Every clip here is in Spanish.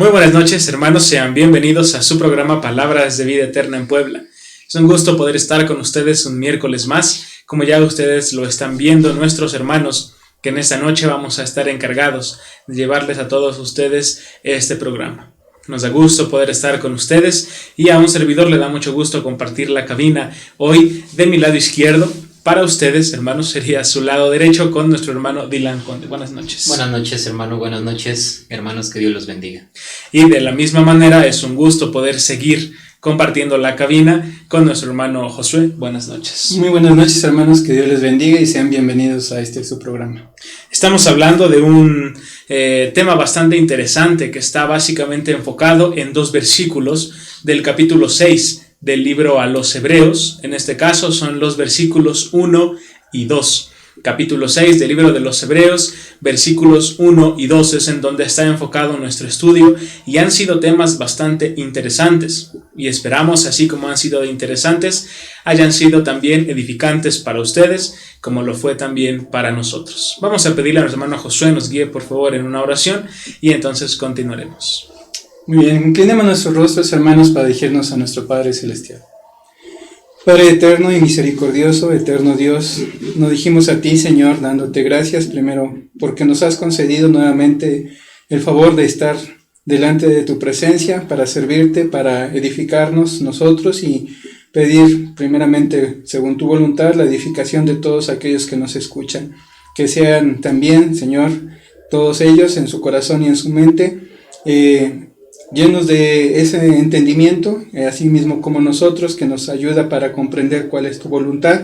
Muy buenas noches, hermanos, sean bienvenidos a su programa Palabras de Vida Eterna en Puebla. Es un gusto poder estar con ustedes un miércoles más, como ya ustedes lo están viendo, nuestros hermanos, que en esta noche vamos a estar encargados de llevarles a todos ustedes este programa. Nos da gusto poder estar con ustedes y a un servidor le da mucho gusto compartir la cabina hoy de mi lado izquierdo. Para ustedes, hermanos, sería su lado derecho con nuestro hermano Dylan Conde. Buenas noches. Buenas noches, hermano. Buenas noches, hermanos. Que Dios los bendiga. Y de la misma manera es un gusto poder seguir compartiendo la cabina con nuestro hermano Josué. Buenas noches. Muy buenas noches, hermanos. Que Dios les bendiga y sean bienvenidos a su programa. Estamos hablando de un tema bastante interesante que está básicamente enfocado en dos versículos del capítulo 6 del libro a los Hebreos. En este caso son los versículos 1 y 2. Capítulo 6 del libro de los Hebreos, versículos 1 y 2 es en donde está enfocado nuestro estudio y han sido temas bastante interesantes y esperamos, así como han sido interesantes, hayan sido también edificantes para ustedes, como lo fue también para nosotros. Vamos a pedirle a nuestro hermano Josué nos guíe por favor en una oración y entonces continuaremos. Muy bien, inclinemos nuestros rostros, hermanos, para dirigirnos a nuestro Padre Celestial. Padre eterno y misericordioso, eterno Dios, nos dirigimos a ti, Señor, dándote gracias primero porque nos has concedido nuevamente el favor de estar delante de tu presencia para servirte, para edificarnos nosotros y pedir primeramente, según tu voluntad, la edificación de todos aquellos que nos escuchan. Que sean también, Señor, todos ellos en su corazón y en su mente, llenos de ese entendimiento, así mismo como nosotros, que nos ayuda para comprender cuál es tu voluntad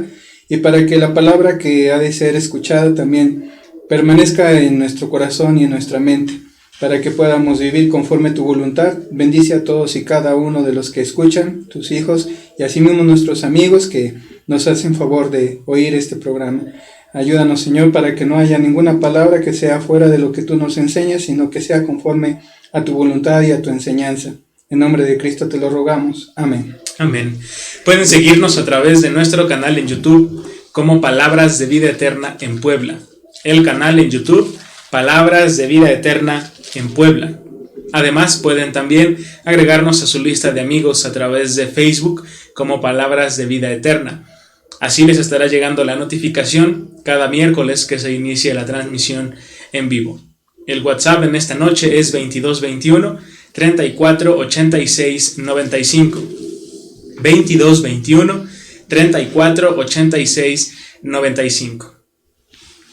y para que la palabra que ha de ser escuchada también permanezca en nuestro corazón y en nuestra mente, para que podamos vivir conforme tu voluntad. Bendice a todos y cada uno de los que escuchan, tus hijos y así mismo nuestros amigos que nos hacen favor de oír este programa. Ayúdanos, Señor, para que no haya ninguna palabra que sea fuera de lo que tú nos enseñas, sino que sea conforme a tu voluntad y a tu enseñanza. En nombre de Cristo te lo rogamos. Amén. Amén. Pueden seguirnos a través de nuestro canal en YouTube como Palabras de Vida Eterna en Puebla. El canal en YouTube, Palabras de Vida Eterna en Puebla. Además, pueden también agregarnos a su lista de amigos a través de Facebook como Palabras de Vida Eterna. Así les estará llegando la notificación cada miércoles que se inicie la transmisión en vivo. El WhatsApp en esta noche es 2221 34 86 95. 2221 34 86 95.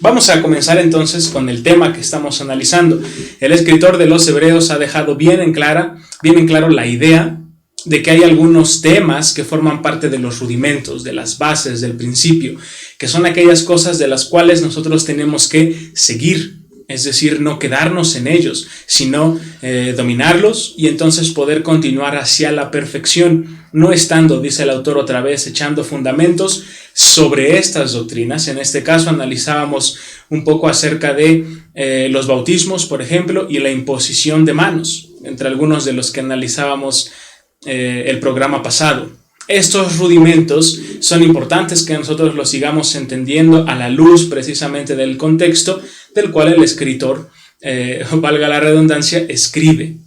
Vamos a comenzar entonces con el tema que estamos analizando. El escritor de los Hebreos ha dejado bien en claro la idea de que hay algunos temas que forman parte de los rudimentos, de las bases, del principio, que son aquellas cosas de las cuales nosotros tenemos que seguir. Es decir, no quedarnos en ellos, sino dominarlos y entonces poder continuar hacia la perfección, no estando, dice el autor otra vez, echando fundamentos sobre estas doctrinas. En este caso analizábamos un poco acerca de los bautismos, por ejemplo, y la imposición de manos, entre algunos de los que analizábamos el programa pasado. Estos rudimentos son importantes que nosotros los sigamos entendiendo a la luz precisamente del contexto del cual el escritor, valga la redundancia, escribe.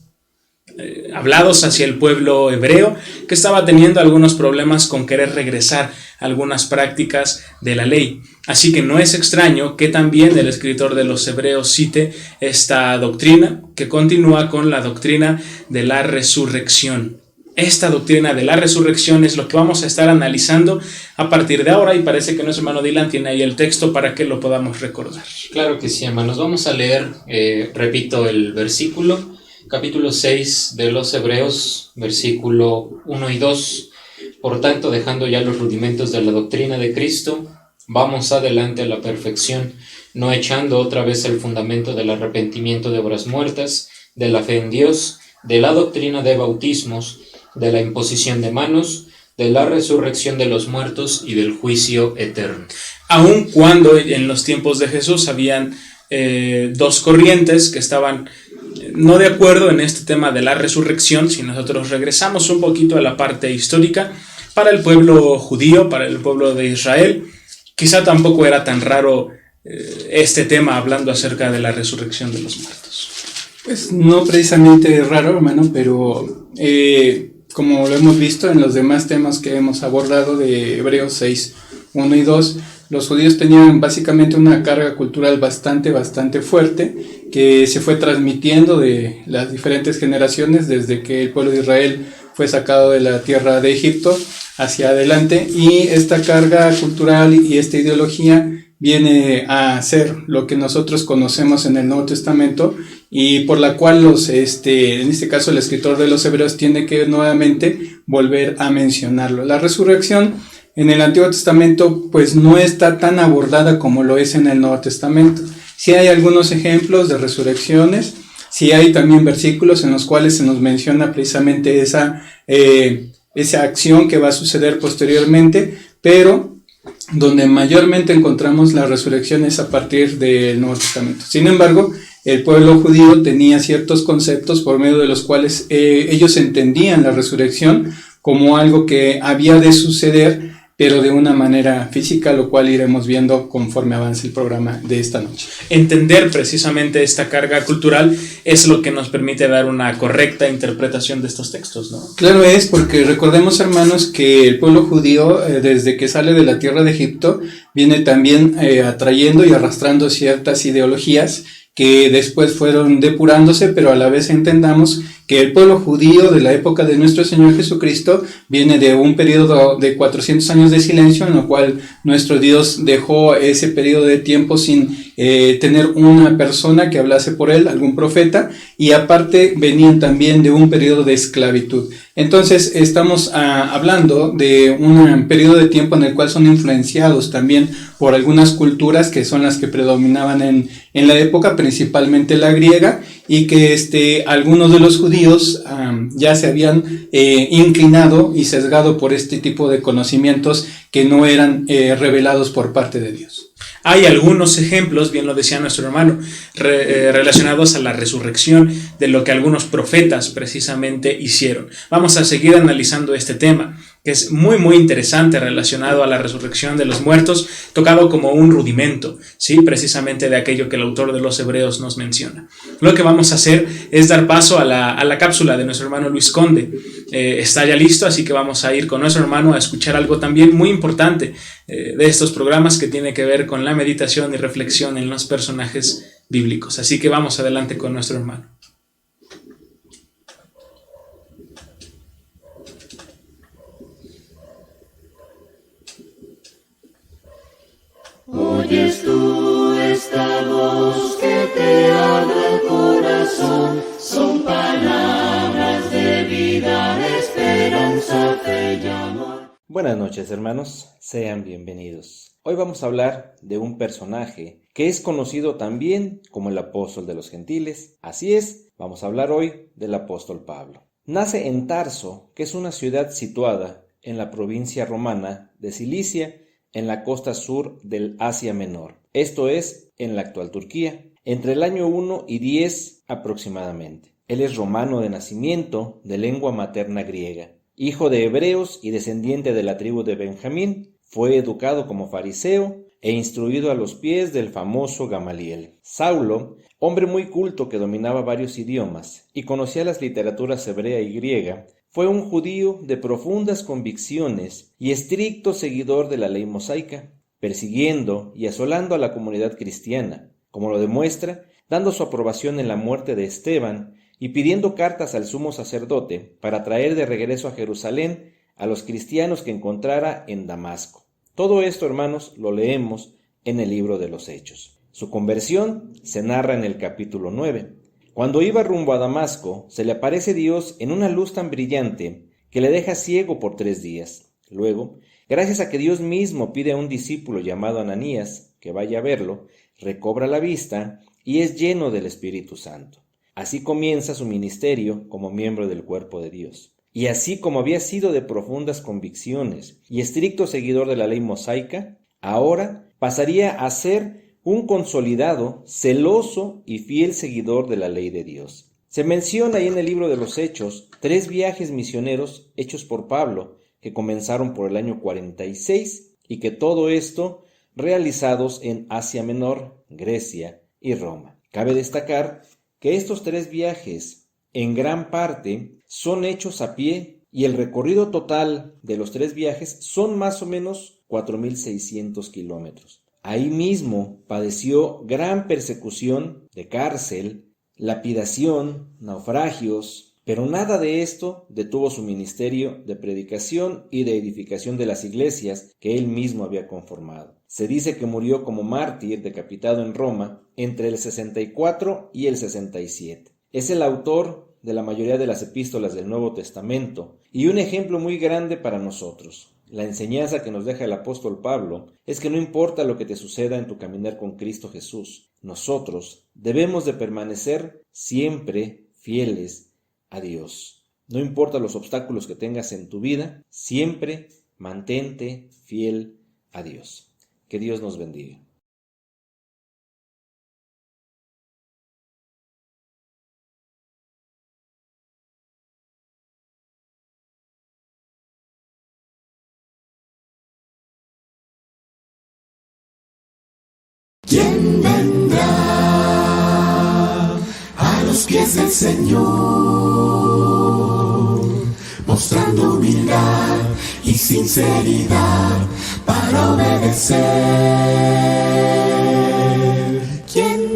Hablados hacia el pueblo hebreo que estaba teniendo algunos problemas con querer regresar a algunas prácticas de la ley. Así que no es extraño que también el escritor de los Hebreos cite esta doctrina que continúa con la doctrina de la resurrección. Esta doctrina de la resurrección es lo que vamos a estar analizando a partir de ahora y parece que nuestro hermano Dylan tiene ahí el texto para que lo podamos recordar. Claro que sí, hermanos. Vamos a leer, repito, el versículo, capítulo 6 de los Hebreos, versículo 1 y 2. Por tanto, dejando ya los rudimentos de la doctrina de Cristo, vamos adelante a la perfección, no echando otra vez el fundamento del arrepentimiento de obras muertas, de la fe en Dios, de la doctrina de bautismos, de la imposición de manos, de la resurrección de los muertos y del juicio eterno. Aun cuando en los tiempos de Jesús habían dos corrientes que estaban no de acuerdo en este tema de la resurrección, si nosotros regresamos un poquito a la parte histórica, para el pueblo judío, para el pueblo de Israel, quizá tampoco era tan raro este tema hablando acerca de la resurrección de los muertos. Pues no precisamente raro, hermano, pero como lo hemos visto en los demás temas que hemos abordado de Hebreos 6, 1 y 2, los judíos tenían básicamente una carga cultural bastante fuerte que se fue transmitiendo de las diferentes generaciones desde que el pueblo de Israel fue sacado de la tierra de Egipto hacia adelante, y esta carga cultural y esta ideología viene a ser lo que nosotros conocemos en el Nuevo Testamento, y por la cual en este caso el escritor de los Hebreos tiene que nuevamente volver a mencionarlo. La resurrección en el Antiguo Testamento pues no está tan abordada como lo es en el Nuevo Testamento. Sí hay algunos ejemplos de resurrecciones, sí hay también versículos en los cuales se nos menciona precisamente esa acción que va a suceder posteriormente, pero donde mayormente encontramos la resurrección es a partir del Nuevo Testamento. Sin embargo, el pueblo judío tenía ciertos conceptos por medio de los cuales ellos entendían la resurrección como algo que había de suceder, pero de una manera física, lo cual iremos viendo conforme avance el programa de esta noche. Entender precisamente esta carga cultural es lo que nos permite dar una correcta interpretación de estos textos, ¿no? Claro es, porque recordemos, hermanos, que el pueblo judío, desde que sale de la tierra de Egipto, viene también atrayendo y arrastrando ciertas ideologías que después fueron depurándose, pero a la vez entendamos que el pueblo judío de la época de nuestro Señor Jesucristo viene de un periodo de 400 años de silencio, en lo cual nuestro Dios dejó ese periodo de tiempo sin tener una persona que hablase por él, algún profeta, y aparte venían también de un periodo de esclavitud. Entonces estamos hablando de un periodo de tiempo en el cual son influenciados también por algunas culturas que son las que predominaban en la época, principalmente la griega, y que algunos de los judíos ya se habían inclinado y sesgado por este tipo de conocimientos que no eran revelados por parte de Dios. Hay algunos ejemplos, bien lo decía nuestro hermano, relacionados a la resurrección de lo que algunos profetas precisamente hicieron. Vamos a seguir analizando este tema, que es muy interesante, relacionado a la resurrección de los muertos, tocado como un rudimento, ¿sí? Precisamente de aquello que el autor de los Hebreos nos menciona. Lo que vamos a hacer es dar paso a la cápsula de nuestro hermano Luis Conde. Está ya listo, así que vamos a ir con nuestro hermano a escuchar algo también muy importante de estos programas, que tiene que ver con la meditación y reflexión en los personajes bíblicos. Así que vamos adelante con nuestro hermano. Oyes tú esta voz que te habla el corazón, son palabras de vida, esperanza, fe y amor. Buenas noches, hermanos, sean bienvenidos. Hoy vamos a hablar de un personaje que es conocido también como el apóstol de los gentiles. Así es, vamos a hablar hoy del apóstol Pablo. Nace en Tarso, que es una ciudad situada en la provincia romana de Cilicia, en la costa sur del Asia Menor, esto es, en la actual Turquía, entre el año 1 y 10 aproximadamente. Él es romano de nacimiento, de lengua materna griega, hijo de hebreos y descendiente de la tribu de Benjamín. Fue educado como fariseo e instruido a los pies del famoso Gamaliel. Saulo, hombre muy culto que dominaba varios idiomas y conocía las literaturas hebrea y griega, fue un judío de profundas convicciones y estricto seguidor de la ley mosaica, persiguiendo y asolando a la comunidad cristiana, como lo demuestra dando su aprobación en la muerte de Esteban y pidiendo cartas al sumo sacerdote para traer de regreso a Jerusalén a los cristianos que encontrara en Damasco. Todo esto, hermanos, lo leemos en el libro de los Hechos. Su conversión se narra en el capítulo 9. Cuando iba rumbo a Damasco, se le aparece Dios en una luz tan brillante que le deja ciego por 3 días. Luego, gracias a que Dios mismo pide a un discípulo llamado Ananías que vaya a verlo, recobra la vista y es lleno del Espíritu Santo. Así comienza su ministerio como miembro del cuerpo de Dios. Y así como había sido de profundas convicciones y estricto seguidor de la ley mosaica, ahora pasaría a ser un consolidado, celoso y fiel seguidor de la ley de Dios. Se menciona ahí en el libro de los Hechos 3 viajes misioneros hechos por Pablo, que comenzaron por el año 46 y que todo esto realizados en Asia Menor, Grecia y Roma. Cabe destacar que estos 3 viajes en gran parte son hechos a pie y el recorrido total de los 3 viajes son más o menos 4.600 kilómetros. Ahí mismo padeció gran persecución de cárcel, lapidación, naufragios, pero nada de esto detuvo su ministerio de predicación y de edificación de las iglesias que él mismo había conformado. Se dice que murió como mártir decapitado en Roma entre el 64 y el 67. Es el autor de la mayoría de las epístolas del Nuevo Testamento y un ejemplo muy grande para nosotros. La enseñanza que nos deja el apóstol Pablo es que no importa lo que te suceda en tu caminar con Cristo Jesús, nosotros debemos de permanecer siempre fieles a Dios. No importa los obstáculos que tengas en tu vida, siempre mantente fiel a Dios. Que Dios nos bendiga. ¿Quién vendrá a los pies del Señor, mostrando humildad y sinceridad para obedecer? ¿Quién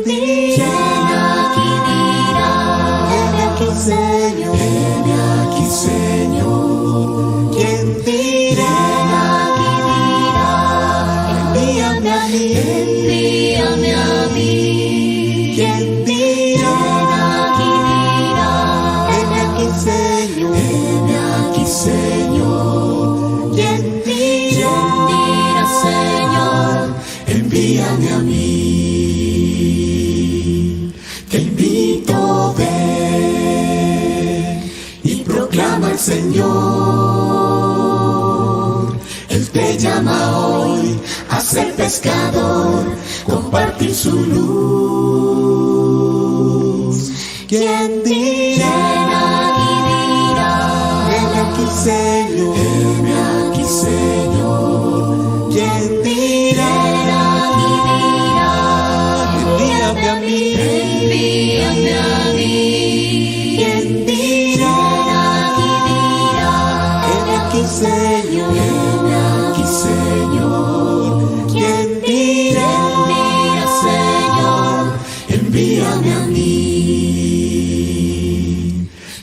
aquí dirá? Heme aquí, Señor. Heme aquí, Señor. ¿Quién dirá? Envíame a mí. Envíame a mí. ¿Quién dirá? Heme aquí, Señor. Heme aquí, Señor. ¿Quién dirá, Señor? Envíame a mí. Te invito, ven y proclama al Señor. Él te llama hoy a ser pescador, compartir su luz. ¿Quién dirá? Heme aquí, Señor. Heme aquí, Señor. ¿Quién dirá? Envíame a mí. Envíame a mí. ¿Quién dirá? Heme aquí, Señor. Heme aquí, Señor. ¿Quién dirá? Señor, envíame a mí.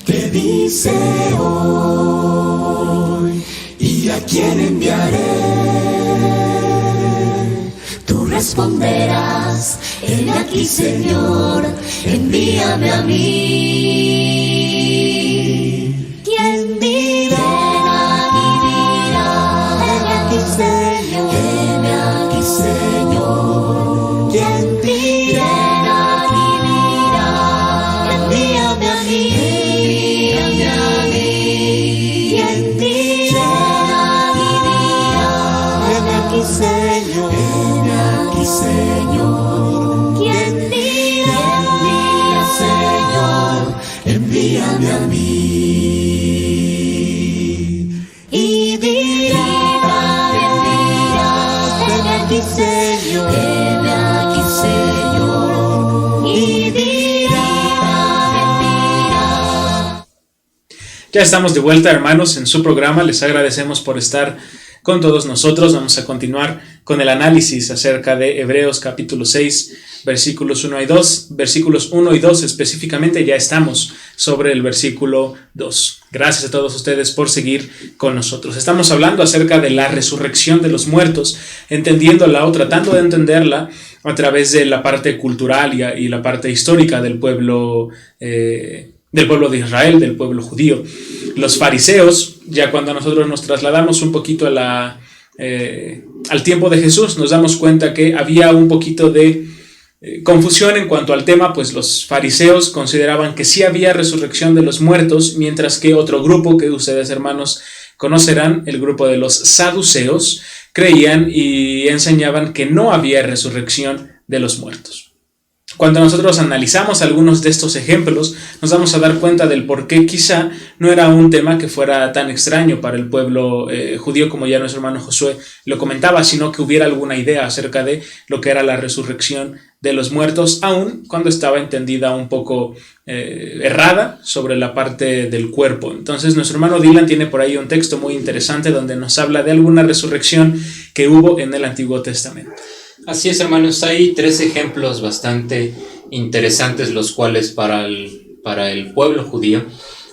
Te dice hoy, ¿y a quién enviaré? Tú responderás, heme aquí, Señor, envíame a mí. ¿Quién dirá? Heme aquí, Señor. Heme aquí, Señor. ¿Quién dirá? Envíame a mí. Envíame a mí. ¿Quién dirá? Heme aquí, Señor. Heme aquí, Señor. ¿Quién dirá? Señor, envíame a mí. Y dirá, heme aquí, Señor. Heme aquí, Señor. Y dirá. Ya estamos de vuelta, hermanos, en su programa. Les agradecemos por estar con todos nosotros. Vamos a continuar con el análisis acerca de Hebreos capítulo 6, versículos 1 y 2. Versículos 1 y 2 específicamente, ya estamos sobre el versículo 2. Gracias a todos ustedes por seguir con nosotros. Estamos hablando acerca de la resurrección de los muertos, entendiéndola o tratando de entenderla a través de la parte cultural y la parte histórica del pueblo de Israel, del pueblo judío. Los fariseos, ya cuando nosotros nos trasladamos un poquito al tiempo de Jesús, nos damos cuenta que había un poquito de confusión en cuanto al tema, pues los fariseos consideraban que sí había resurrección de los muertos, mientras que otro grupo que ustedes, hermanos, conocerán, el grupo de los saduceos, creían y enseñaban que no había resurrección de los muertos. Cuando nosotros analizamos algunos de estos ejemplos, nos vamos a dar cuenta del por qué quizá no era un tema que fuera tan extraño para el pueblo judío, como ya nuestro hermano Josué lo comentaba, sino que hubiera alguna idea acerca de lo que era la resurrección de los muertos, aun cuando estaba entendida un poco errada sobre la parte del cuerpo. Entonces nuestro hermano Dylan tiene por ahí un texto muy interesante donde nos habla de alguna resurrección que hubo en el Antiguo Testamento. Así es, hermanos, hay 3 ejemplos bastante interesantes, los cuales para el pueblo judío,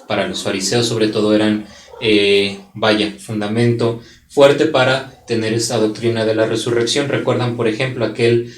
para los fariseos sobre todo, eran fundamento fuerte para tener esta doctrina de la resurrección. Recuerdan, por ejemplo, aquel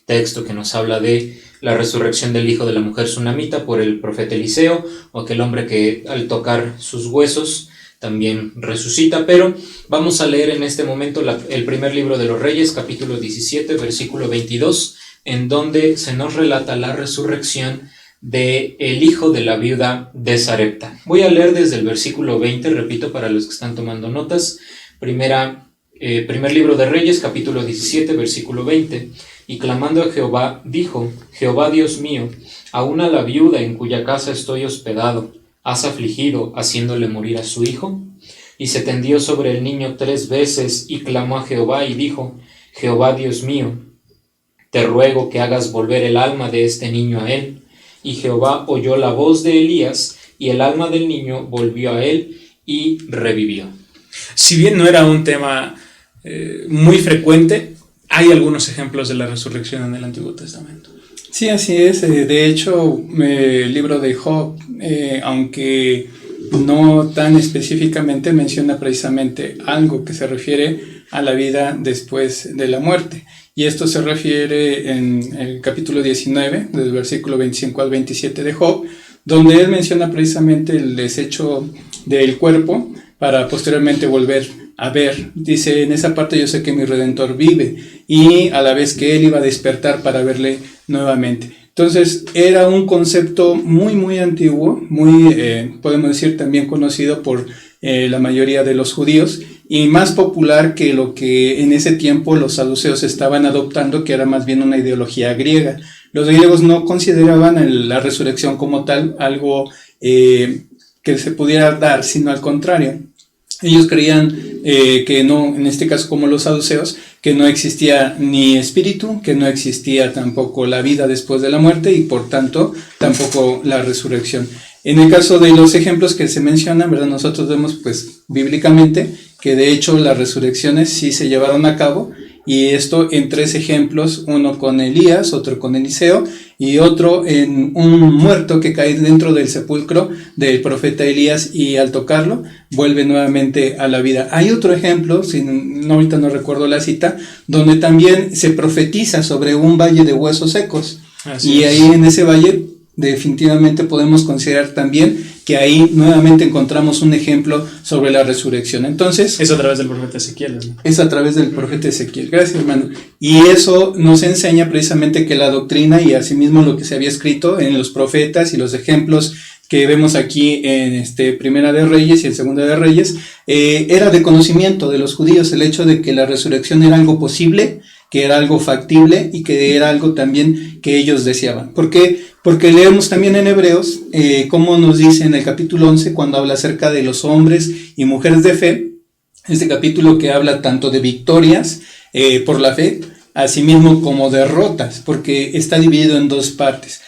texto que nos habla de la resurrección del hijo de la mujer sunamita por el profeta Eliseo, o aquel hombre que al tocar sus huesos también resucita. Pero vamos a leer en este momento el primer libro de los Reyes, capítulo 17, versículo 22, en donde se nos relata la resurrección de el hijo de la viuda de Sarepta. Voy a leer desde el versículo 20, repito para los que están tomando notas. Primer libro de Reyes, capítulo 17, versículo 20. Y clamando a Jehová, dijo: Jehová Dios mío, aún a la viuda en cuya casa estoy hospedado, ¿has afligido, haciéndole morir a su hijo? Y se tendió sobre el niño 3 veces, y clamó a Jehová, y dijo: Jehová Dios mío, te ruego que hagas volver el alma de este niño a él. Y Jehová oyó la voz de Elías, y el alma del niño volvió a él, y revivió. Si bien no era un tema muy frecuente, hay algunos ejemplos de la resurrección en el Antiguo Testamento. Sí, así es. De hecho, el libro de Job, aunque no tan específicamente, menciona precisamente algo que se refiere a la vida después de la muerte. Y esto se refiere en el capítulo 19, del versículo 25 al 27 de Job, donde él menciona precisamente el desecho del cuerpo para posteriormente volver a ver. Dice: en esa parte yo sé que mi Redentor vive, y a la vez que él iba a despertar para verle nuevamente. Entonces era un concepto muy antiguo, muy podemos decir también conocido por la mayoría de los judíos, y más popular que lo que en ese tiempo los saduceos estaban adoptando, que era más bien una ideología griega. Los griegos no consideraban la resurrección como tal algo que se pudiera dar, sino al contrario. Ellos creían que no, en este caso como los saduceos, que no existía ni espíritu, que no existía tampoco la vida después de la muerte, y por tanto tampoco la resurrección. En el caso de los ejemplos que se mencionan, ¿verdad?, nosotros vemos pues bíblicamente que de hecho las resurrecciones sí se llevaron a cabo, y esto en 3 ejemplos: uno con Elías, otro con Eliseo, y otro en un muerto que cae dentro del sepulcro del profeta Elías, y al tocarlo vuelve nuevamente a la vida. Hay otro ejemplo, ahorita no recuerdo la cita, donde también se profetiza sobre un valle de huesos secos. Así es. Ahí en ese valle definitivamente podemos considerar también que ahí nuevamente encontramos un ejemplo sobre la resurrección. Entonces, es a través del profeta Ezequiel, ¿no? Es a través del profeta Ezequiel. Gracias, hermano. Y eso nos enseña precisamente que la doctrina, y asimismo lo que se había escrito en los profetas y los ejemplos que vemos aquí en Primera de Reyes y en Segunda de Reyes, era de conocimiento de los judíos el hecho de que la resurrección era algo posible, que era algo factible, y que era algo también que ellos deseaban. ¿Por qué? Porque leemos también en Hebreos, como nos dice en el capítulo 11, cuando habla acerca de los hombres y mujeres de fe, este capítulo que habla tanto de victorias por la fe, asimismo como derrotas, porque está dividido en 2 partes.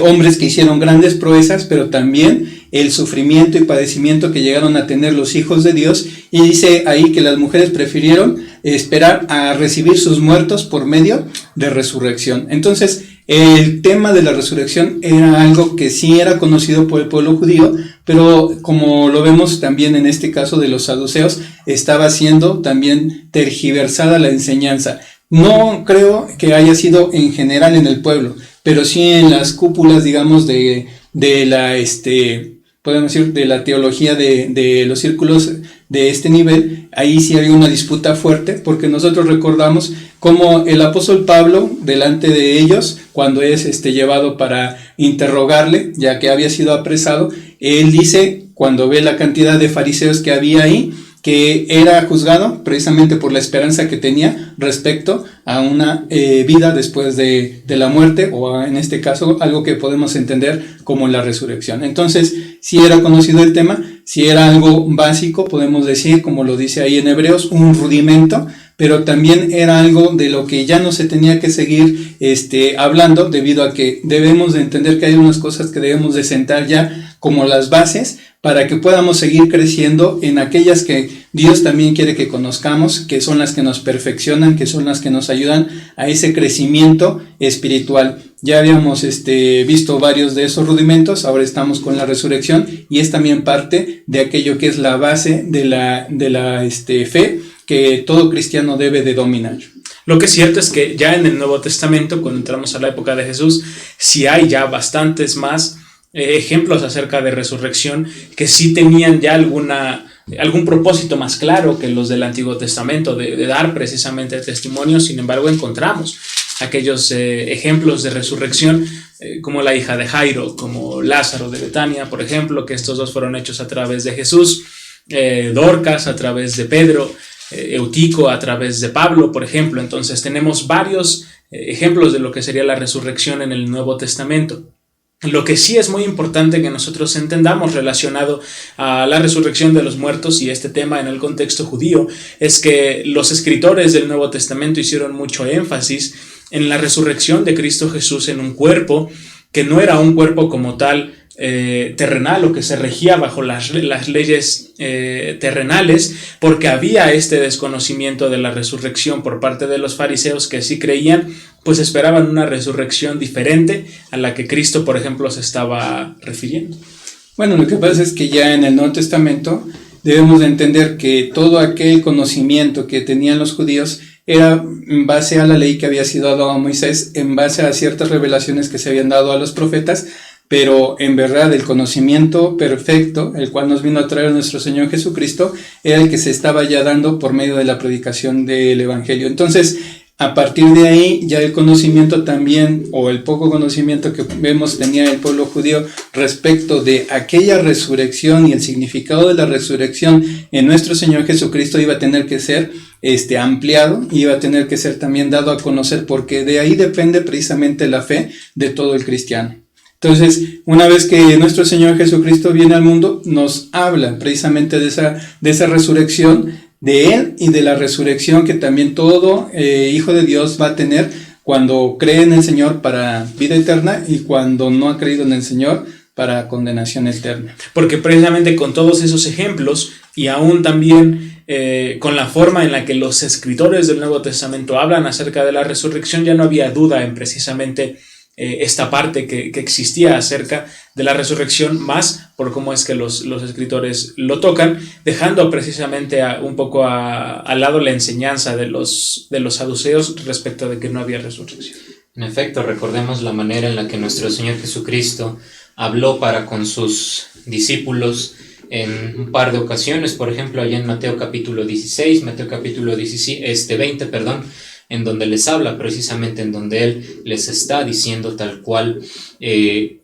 Hombres que hicieron grandes proezas, pero también el sufrimiento y padecimiento que llegaron a tener los hijos de Dios, y dice ahí que las mujeres prefirieron esperar a recibir sus muertos por medio de resurrección. Entonces, el tema de la resurrección era algo que sí era conocido por el pueblo judío, pero como lo vemos también en este caso de los saduceos, estaba siendo también tergiversada la enseñanza. No creo que haya sido en general en el pueblo, pero sí en las cúpulas, digamos, de la podemos decir, de la teología de los círculos de este nivel. Ahí sí había una disputa fuerte, porque nosotros recordamos cómo el apóstol Pablo, delante de ellos, cuando es llevado para interrogarle, ya que había sido apresado, él dice, cuando ve la cantidad de fariseos que había ahí, que era juzgado precisamente por la esperanza que tenía respecto a una vida después de la muerte, o en este caso algo que podemos entender como la resurrección. Entonces, si era conocido el tema, si era algo básico, podemos decir, como lo dice ahí en Hebreos, un rudimento, pero también era algo de lo que ya no se tenía que seguir hablando, debido a que debemos de entender que hay unas cosas que debemos de sentar ya como las bases para que podamos seguir creciendo en aquellas que Dios también quiere que conozcamos, que son las que nos perfeccionan, que son las que nos ayudan a ese crecimiento espiritual. Ya habíamos visto varios de esos rudimentos, ahora estamos con la resurrección y es también parte de aquello que es la base de la fe que todo cristiano debe de dominar. Lo que es cierto es que ya en el Nuevo Testamento, cuando entramos a la época de Jesús, sí hay ya bastantes más ejemplos acerca de resurrección que sí tenían ya algún propósito más claro que los del Antiguo Testamento, de dar precisamente testimonio. Sin embargo, encontramos aquellos ejemplos de resurrección como la hija de Jairo, como Lázaro de Betania, por ejemplo, que estos dos fueron hechos a través de Jesús, Dorcas a través de Pedro, Eutico a través de Pablo, por ejemplo. Entonces tenemos varios ejemplos de lo que sería la resurrección en el Nuevo Testamento. Lo que sí es muy importante que nosotros entendamos relacionado a la resurrección de los muertos y este tema en el contexto judío es que los escritores del Nuevo Testamento hicieron mucho énfasis en la resurrección de Cristo Jesús en un cuerpo que no era un cuerpo como tal terrenal o que se regía bajo las leyes terrenales, porque había este desconocimiento de la resurrección por parte de los fariseos que sí creían, pues esperaban una resurrección diferente a la que Cristo, por ejemplo, se estaba refiriendo. Bueno, lo que pasa es que ya en el Nuevo Testamento debemos de entender que todo aquel conocimiento que tenían los judíos era en base a la ley que había sido dada a Moisés, en base a ciertas revelaciones que se habían dado a los profetas, pero en verdad el conocimiento perfecto, el cual nos vino a traer nuestro Señor Jesucristo, era el que se estaba ya dando por medio de la predicación del Evangelio. Entonces, a partir de ahí, ya el conocimiento también, o el poco conocimiento que vemos tenía el pueblo judío respecto de aquella resurrección y el significado de la resurrección en nuestro Señor Jesucristo, iba a tener que ser ampliado, iba a tener que ser también dado a conocer, porque de ahí depende precisamente la fe de todo el cristiano. Entonces, una vez que nuestro Señor Jesucristo viene al mundo, nos habla precisamente de esa resurrección, de Él y de la resurrección que también todo hijo de Dios va a tener cuando cree en el Señor para vida eterna y cuando no ha creído en el Señor para condenación eterna. Porque precisamente con todos esos ejemplos y aún también con la forma en la que los escritores del Nuevo Testamento hablan acerca de la resurrección, ya no había duda en precisamente esta parte que existía acerca de la resurrección, más por cómo es que los escritores lo tocan, dejando precisamente un poco al lado la enseñanza de los saduceos respecto de que no había resurrección. En efecto, recordemos la manera en la que nuestro Señor Jesucristo habló para con sus discípulos en un par de ocasiones, por ejemplo, allá en Mateo capítulo 20, en donde les habla precisamente, en donde Él les está diciendo tal cual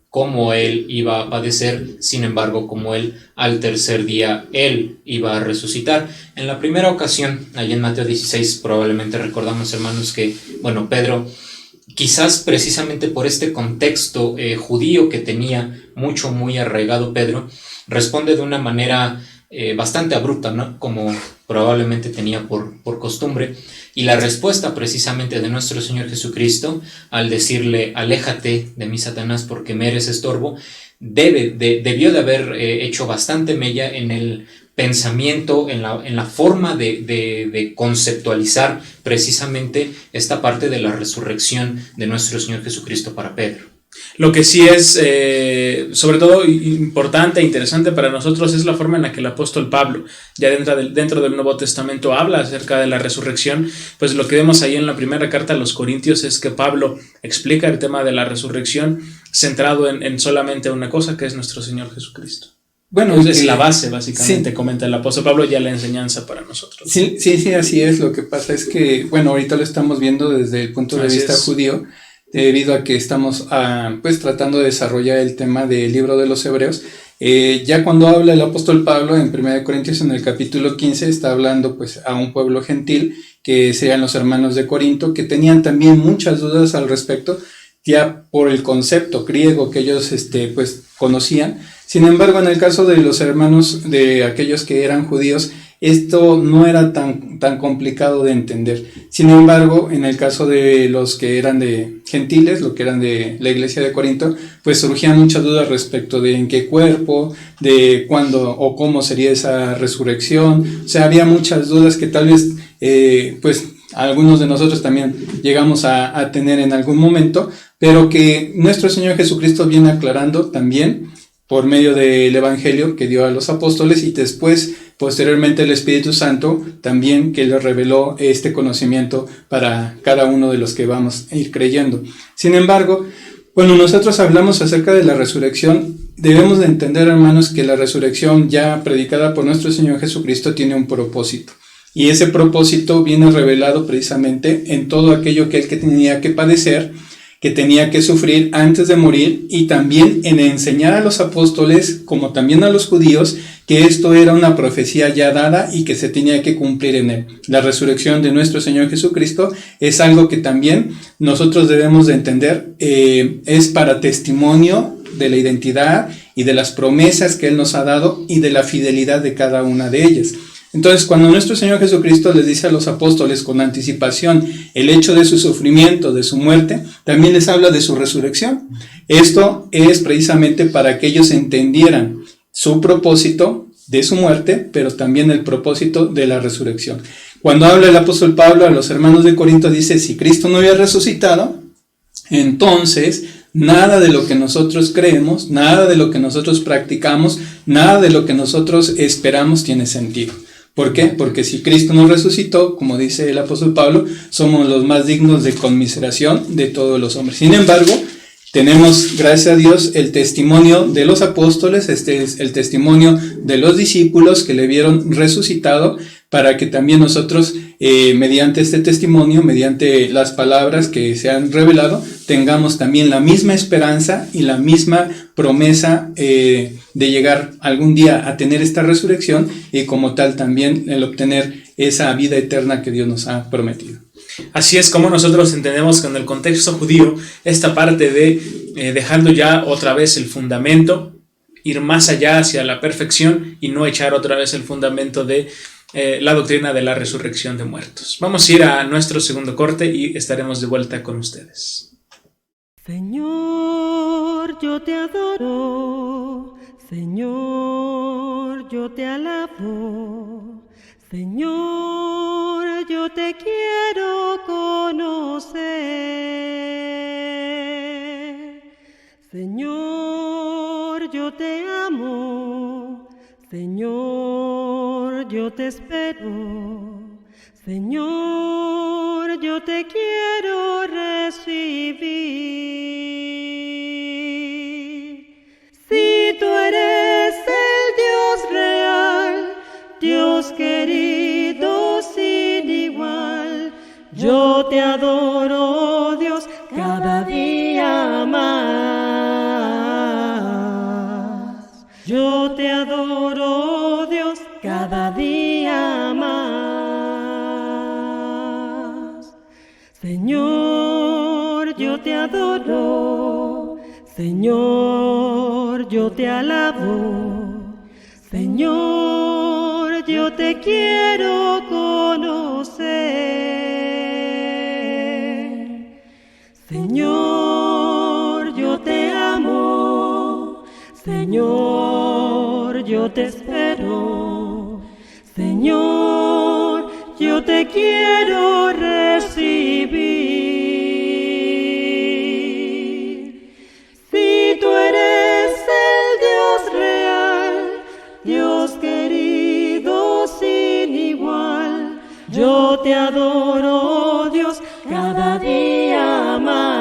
cómo Él iba a padecer, sin embargo, como Él al tercer día, Él iba a resucitar. En la primera ocasión, allá en Mateo 16, probablemente recordamos, hermanos, que, Pedro, quizás precisamente por este contexto judío que tenía muy arraigado Pedro, responde de una manera bastante abrupta, ¿no? Como probablemente tenía por costumbre. Y la respuesta precisamente de nuestro Señor Jesucristo, al decirle, aléjate de mí, Satanás, porque me eres estorbo, debió de haber hecho bastante mella en el pensamiento, en la forma de conceptualizar precisamente esta parte de la resurrección de nuestro Señor Jesucristo para Pedro. Lo que sí es, sobre todo, importante e interesante para nosotros es la forma en la que el apóstol Pablo, ya dentro del Nuevo Testamento, habla acerca de la resurrección. Pues lo que vemos ahí en la primera carta a los Corintios es que Pablo explica el tema de la resurrección centrado en solamente una cosa, que es nuestro Señor Jesucristo. Bueno, es la base, básicamente, sí. Comenta el apóstol Pablo, ya la enseñanza para nosotros. Sí, así es. Lo que pasa es que, ahorita lo estamos viendo desde el punto de vista judío, debido a que estamos tratando de desarrollar el tema del libro de los Hebreos. Ya cuando habla el apóstol Pablo en 1 Corintios en el capítulo 15, está hablando a un pueblo gentil, que serían los hermanos de Corinto, que tenían también muchas dudas al respecto, ya por el concepto griego que ellos conocían. Sin embargo, en el caso de los hermanos, de aquellos que eran judíos, esto no era tan complicado de entender. Sin embargo, en el caso de los que eran de gentiles, lo que eran de la iglesia de Corinto, pues surgían muchas dudas respecto de en qué cuerpo, de cuándo o cómo sería esa resurrección. O sea, había muchas dudas que tal vez, pues algunos de nosotros también llegamos a tener en algún momento, pero que nuestro Señor Jesucristo viene aclarando también por medio del Evangelio que dio a los apóstoles y después, posteriormente, el Espíritu Santo también que le reveló este conocimiento para cada uno de los que vamos a ir creyendo. Sin embargo, cuando nosotros hablamos acerca de la resurrección, debemos de entender, hermanos, que la resurrección ya predicada por nuestro Señor Jesucristo tiene un propósito. Y ese propósito viene revelado precisamente en todo aquello que él que tenía que padecer, que tenía que sufrir antes de morir, y también en enseñar a los apóstoles, como también a los judíos, que esto era una profecía ya dada y que se tenía que cumplir en él. La resurrección de nuestro Señor Jesucristo es algo que también nosotros debemos de entender, es para testimonio de la identidad y de las promesas que él nos ha dado y de la fidelidad de cada una de ellas. Entonces, cuando nuestro Señor Jesucristo les dice a los apóstoles con anticipación el hecho de su sufrimiento, de su muerte, también les habla de su resurrección. Esto es precisamente para que ellos entendieran su propósito de su muerte, pero también el propósito de la resurrección. Cuando habla el apóstol Pablo a los hermanos de Corinto, dice, si Cristo no había resucitado, entonces nada de lo que nosotros creemos, nada de lo que nosotros practicamos, nada de lo que nosotros esperamos tiene sentido. ¿Por qué? Porque si Cristo no resucitó, como dice el apóstol Pablo, somos los más dignos de conmiseración de todos los hombres. Sin embargo, tenemos, gracias a Dios, el testimonio de los apóstoles, este es el testimonio de los discípulos que le vieron resucitado, para que también nosotros, mediante este testimonio, mediante las palabras que se han revelado, tengamos también la misma esperanza y la misma promesa de llegar algún día a tener esta resurrección y como tal también el obtener esa vida eterna que Dios nos ha prometido. Así es como nosotros entendemos que en el contexto judío esta parte de dejando ya otra vez el fundamento, ir más allá hacia la perfección y no echar otra vez el fundamento de la doctrina de la resurrección de muertos. Vamos a ir a nuestro segundo corte y estaremos de vuelta con ustedes. Señor, yo te adoro, Señor, yo te alabo, Señor, yo te quiero conocer, Señor, yo te amo, Señor, yo te espero, Señor, yo te quiero recibir. Si tú eres el Dios real, Dios querido sin igual, yo te adoro, Dios, cada día más. Yo te adoro, Dios, cada día más. Señor, yo te adoro, Señor, yo te alabo, Señor, yo te quiero conocer. Señor, yo te amo, Señor, yo te espero, Señor, yo te quiero recibir. Si tú eres el Dios real, Dios querido sin igual, yo te adoro, Dios, cada día más.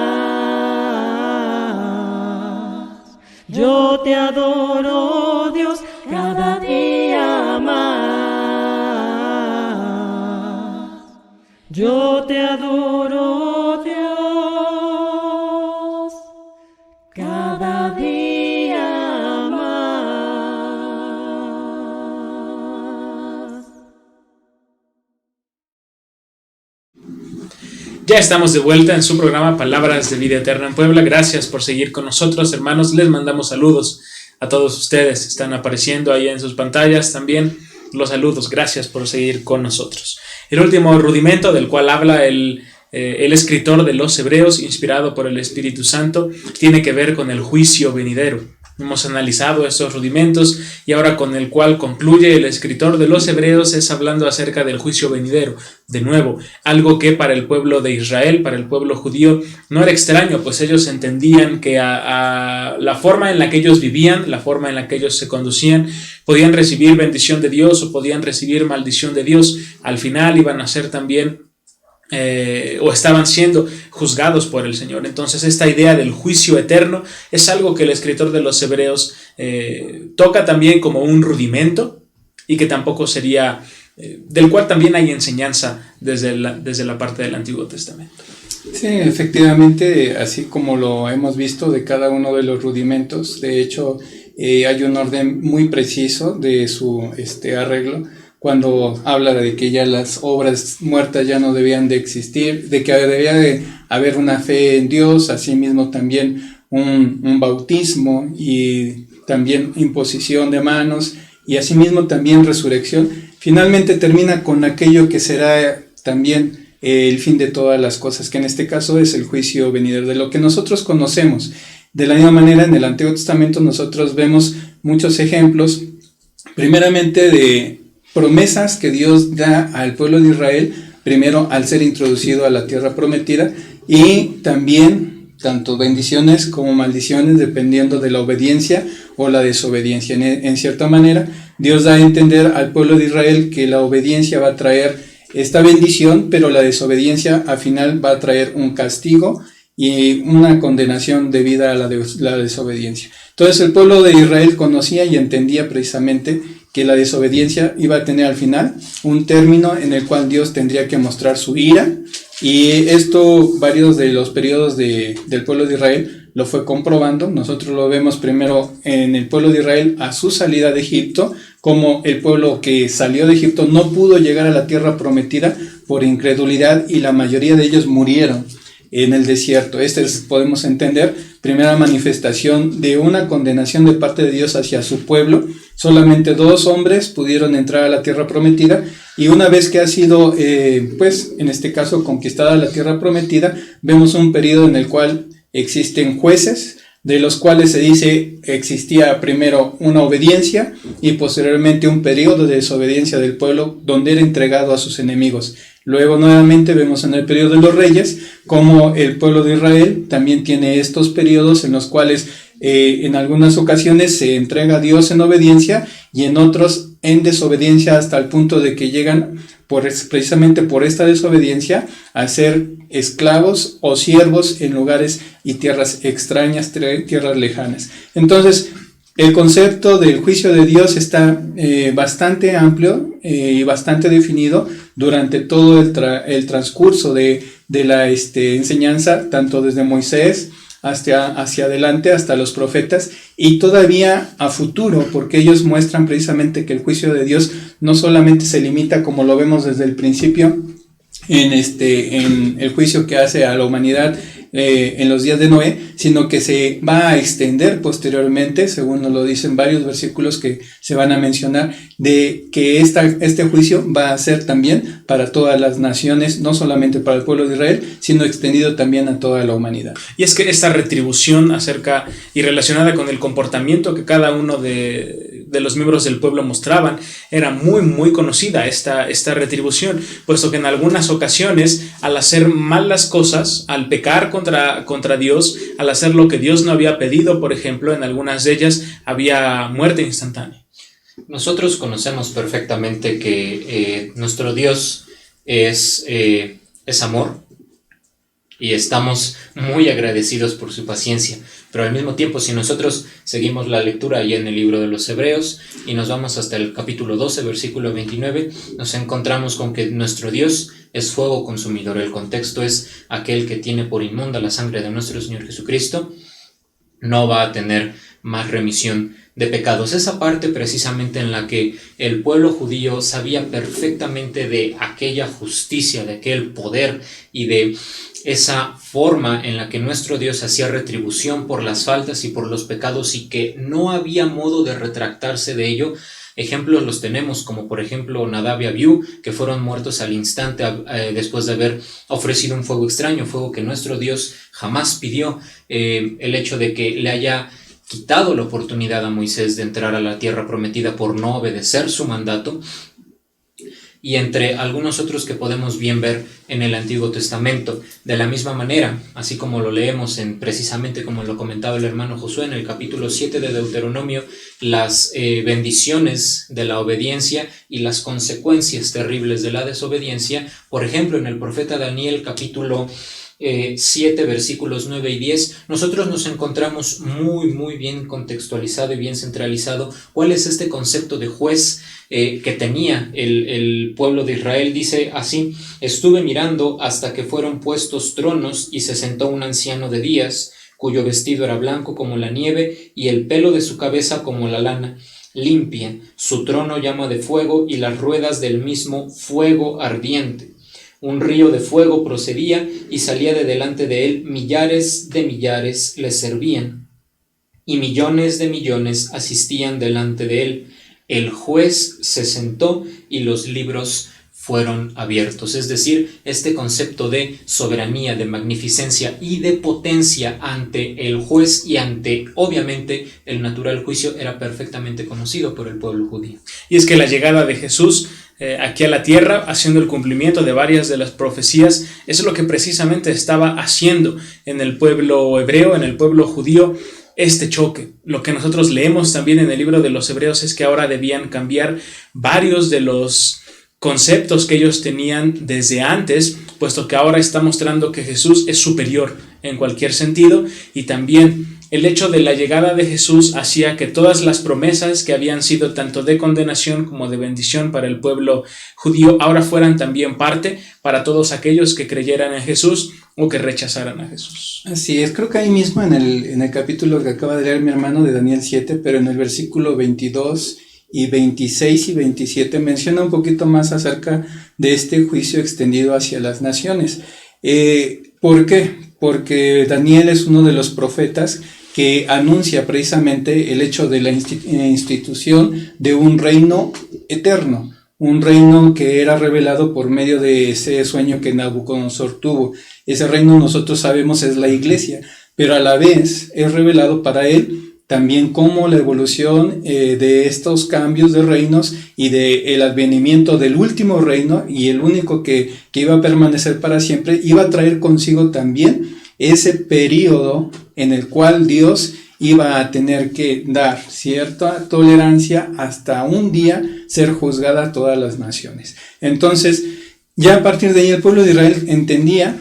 Yo te adoro, Dios, cada día más. Yo te adoro, Dios, cada día más. Ya estamos de vuelta en su programa Palabras de Vida Eterna en Puebla. Gracias por seguir con nosotros, hermanos. Les mandamos saludos a todos ustedes. Están apareciendo ahí en sus pantallas también los saludos, gracias por seguir con nosotros. El último rudimento del cual habla el escritor de los Hebreos, inspirado por el Espíritu Santo, tiene que ver con el juicio venidero. Hemos analizado estos rudimentos y ahora con el cual concluye el escritor de los Hebreos es hablando acerca del juicio venidero. De nuevo, algo que para el pueblo de Israel, para el pueblo judío, no era extraño, pues ellos entendían que a la forma en la que ellos vivían, la forma en la que ellos se conducían, podían recibir bendición de Dios o podían recibir maldición de Dios. Al final iban a ser también o estaban siendo juzgados por el Señor. Entonces esta idea del juicio eterno es algo que el escritor de los Hebreos toca también como un rudimento y que tampoco sería, del cual también hay enseñanza desde la parte del Antiguo Testamento. Sí, efectivamente, así como lo hemos visto de cada uno de los rudimentos, de hecho hay un orden muy preciso de su arreglo, cuando habla de que ya las obras muertas ya no debían de existir, de que debía de haber una fe en Dios, asimismo también un bautismo y también imposición de manos y asimismo también resurrección. Finalmente termina con aquello que será también el fin de todas las cosas, que en este caso es el juicio venidero, de lo que nosotros conocemos. De la misma manera, en el Antiguo Testamento nosotros vemos muchos ejemplos, primeramente de promesas que Dios da al pueblo de Israel, primero al ser introducido a la tierra prometida, y también tanto bendiciones como maldiciones dependiendo de la obediencia o la desobediencia. En cierta manera, Dios da a entender al pueblo de Israel que la obediencia va a traer esta bendición, pero la desobediencia al final va a traer un castigo y una condenación debida a la desobediencia. Entonces el pueblo de Israel conocía y entendía precisamente que la desobediencia iba a tener al final un término en el cual Dios tendría que mostrar su ira, y esto varios de los periodos del pueblo de Israel lo fue comprobando. Nosotros lo vemos primero en el pueblo de Israel a su salida de Egipto, como el pueblo que salió de Egipto no pudo llegar a la tierra prometida por incredulidad y la mayoría de ellos murieron en el desierto. Podemos entender, primera manifestación de una condenación de parte de Dios hacia su pueblo. Solamente 2 hombres pudieron entrar a la tierra prometida, y una vez que ha sido, en este caso, conquistada la tierra prometida, vemos un periodo en el cual existen jueces, de los cuales se dice existía primero una obediencia y posteriormente un periodo de desobediencia del pueblo donde era entregado a sus enemigos. Luego nuevamente vemos en el periodo de los reyes como el pueblo de Israel también tiene estos periodos en los cuales en algunas ocasiones se entrega a Dios en obediencia y en otros en desobediencia, hasta el punto de que llegan precisamente por esta desobediencia a ser esclavos o siervos en lugares y tierras extrañas, tierras lejanas. Entonces el concepto del juicio de Dios está bastante amplio y bastante definido durante todo el transcurso de la enseñanza, tanto desde Moisés hacia adelante, hasta los profetas, y todavía a futuro, porque ellos muestran precisamente que el juicio de Dios no solamente se limita, como lo vemos desde el principio, en el juicio que hace a la humanidad en los días de Noé, sino que se va a extender posteriormente, según nos lo dicen varios versículos que se van a mencionar, de que este juicio va a ser también para todas las naciones, no solamente para el pueblo de Israel, sino extendido también a toda la humanidad. Y es que esta retribución acerca y relacionada con el comportamiento que cada uno de los miembros del pueblo mostraban era muy muy conocida, esta retribución, puesto que en algunas ocasiones, al hacer mal las cosas, al pecar contra Dios, al hacer lo que Dios no había pedido, por ejemplo, en algunas de ellas había muerte instantánea. Nosotros conocemos perfectamente que nuestro Dios es amor, y estamos muy agradecidos por su paciencia, pero al mismo tiempo, si nosotros seguimos la lectura ahí en el libro de los Hebreos y nos vamos hasta el capítulo 12, versículo 29, nos encontramos con que nuestro Dios es fuego consumidor. El contexto es aquel que tiene por inmunda la sangre de nuestro Señor Jesucristo, no va a tener más remisión de pecados. Esa parte precisamente en la que el pueblo judío sabía perfectamente de aquella justicia, de aquel poder y de esa forma en la que nuestro Dios hacía retribución por las faltas y por los pecados, y que no había modo de retractarse de ello, Ejemplos los tenemos, como por ejemplo Nadab y Abiú, que fueron muertos al instante después de haber ofrecido un fuego extraño, fuego que nuestro Dios jamás pidió. El hecho de que le haya quitado la oportunidad a Moisés de entrar a la tierra prometida por no obedecer su mandato, y entre algunos otros que podemos bien ver en el Antiguo Testamento. De la misma manera, así como lo leemos precisamente como lo comentaba el hermano Josué en el capítulo 7 de Deuteronomio, las bendiciones de la obediencia y las consecuencias terribles de la desobediencia. Por ejemplo, en el profeta Daniel capítulo 7 versículos 9 y 10, nosotros nos encontramos muy bien contextualizado y bien centralizado cuál es este concepto de juez que tenía el pueblo de Israel. Dice así: estuve mirando hasta que fueron puestos tronos y se sentó un anciano de días, cuyo vestido era blanco como la nieve y el pelo de su cabeza como la lana limpia, su trono llama de fuego y las ruedas del mismo fuego ardiente. Un río de fuego procedía y salía de delante de él, millares de millares le servían y millones de millones asistían delante de él. El juez se sentó y los libros fueron abiertos. Es decir, este concepto de soberanía, de magnificencia y de potencia ante el juez y ante, obviamente, el natural juicio era perfectamente conocido por el pueblo judío. Y es que la llegada de Jesús aquí a la tierra, haciendo el cumplimiento de varias de las profecías, es lo que precisamente estaba haciendo en el pueblo hebreo, en el pueblo judío, este choque. Lo que nosotros leemos también en el libro de los Hebreos es que ahora debían cambiar varios de los conceptos que ellos tenían desde antes, puesto que ahora está mostrando que Jesús es superior en cualquier sentido, y también el hecho de la llegada de Jesús hacía que todas las promesas que habían sido tanto de condenación como de bendición para el pueblo judío ahora fueran también parte para todos aquellos que creyeran en Jesús o que rechazaran a Jesús. Así es, creo que ahí mismo en el capítulo que acaba de leer mi hermano de Daniel 7, pero en el versículo 22 y 26 y 27 menciona un poquito más acerca de este juicio extendido hacia las naciones. ¿Por qué? Porque Daniel es uno de los profetas que anuncia precisamente el hecho de la institución de un reino eterno, un reino que era revelado por medio de ese sueño que Nabucodonosor tuvo. Ese reino nosotros sabemos es la iglesia, pero a la vez es revelado para él también como la evolución de estos cambios de reinos y del advenimiento del último reino, y el único que iba a permanecer para siempre, iba a traer consigo también ese periodo en el cual Dios iba a tener que dar cierta tolerancia hasta un día ser juzgada a todas las naciones. Entonces, ya a partir de ahí el pueblo de Israel entendía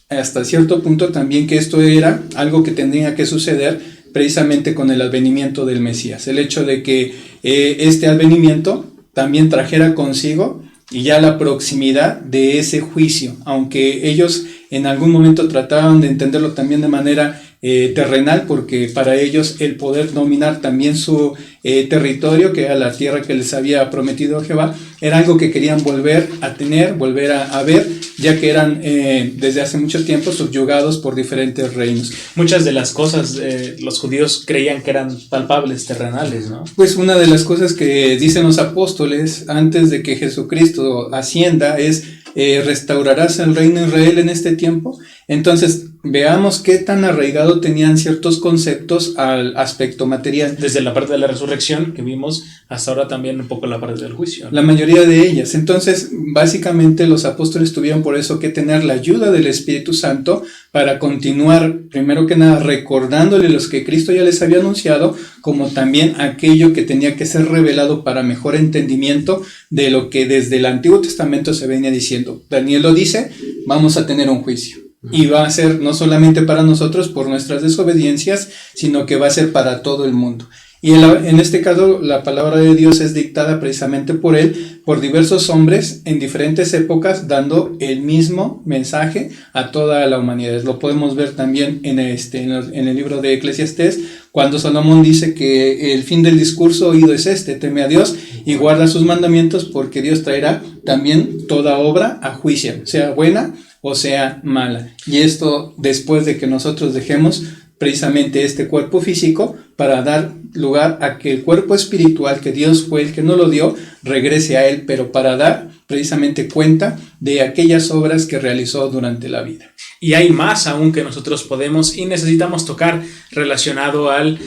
hasta cierto punto también que esto era algo que tendría que suceder precisamente con el advenimiento del Mesías. El hecho de que este advenimiento también trajera consigo y ya la proximidad de ese juicio, aunque ellos en algún momento trataban de entenderlo también de manera terrenal, porque para ellos el poder dominar también su territorio, que era la tierra que les había prometido Jehová, era algo que querían volver a tener, volver a ver, ya que eran desde hace mucho tiempo subyugados por diferentes reinos. Muchas de las cosas los judíos creían que eran palpables, terrenales, ¿no? Pues una de las cosas que dicen los apóstoles antes de que Jesucristo ascienda es: ¿restaurarás el reino de Israel en este tiempo? Entonces, veamos qué tan arraigado tenían ciertos conceptos al aspecto material. Desde la parte de la resurrección que vimos hasta ahora también un poco la parte del juicio, ¿no? La mayoría de ellas. Entonces, básicamente los apóstoles tuvieron por eso que tener la ayuda del Espíritu Santo para continuar, primero que nada, recordándole los que Cristo ya les había anunciado, como también aquello que tenía que ser revelado para mejor entendimiento de lo que desde el Antiguo Testamento se venía diciendo. Daniel lo dice: vamos a tener un juicio. Y va a ser no solamente para nosotros por nuestras desobediencias, sino que va a ser para todo el mundo. Y en este caso la palabra de Dios es dictada precisamente por él, por diversos hombres en diferentes épocas, dando el mismo mensaje a toda la humanidad. Lo podemos ver también en el libro de Eclesiastés, cuando Salomón dice que el fin del discurso oído es este: teme a Dios y guarda sus mandamientos, porque Dios traerá también toda obra a juicio, sea buena o sea mala. Y esto después de que nosotros dejemos precisamente este cuerpo físico para dar lugar a que el cuerpo espiritual que Dios fue el que nos lo dio regrese a Él, pero para dar precisamente cuenta de aquellas obras que realizó durante la vida. Y hay más aún que nosotros podemos y necesitamos tocar relacionado al